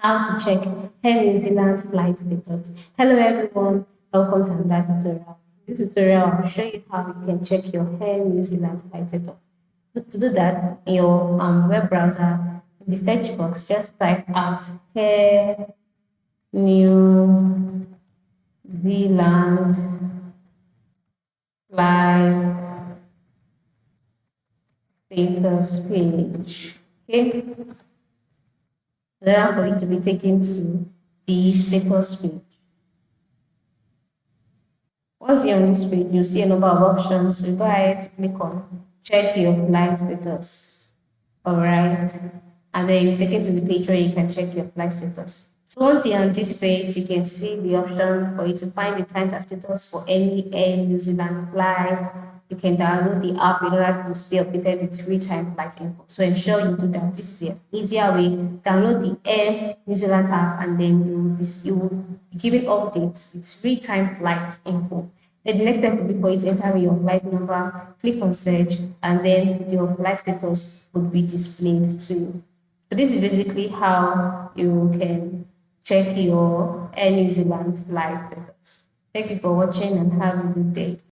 How to check Air New Zealand flight status. Hello everyone, welcome to another tutorial. In this tutorial, I'll show you how you can check your Air New Zealand flight status. To do that, in your web browser, in the search box, just type out Air New Zealand flight status page. Okay, now for you to be taken to the status page. Once you're on this page, you'll see a number of options. You go ahead, click on check your flight status. All right. And then you take it to the page where you can check your flight status. So once you're on this page, you can see the option for you to find the time and status for any Air New Zealand flight. You can download the app in order to stay updated with real-time flight info. So ensure you do that. This is an easier way. Download the Air New Zealand app and then you will be given updates with real-time flight info. Then the next step will be for you to enter your flight number, click on search, and then your flight status would be displayed to you. So this is basically how you can check your Air New Zealand flight status. Thank you for watching and have a good day.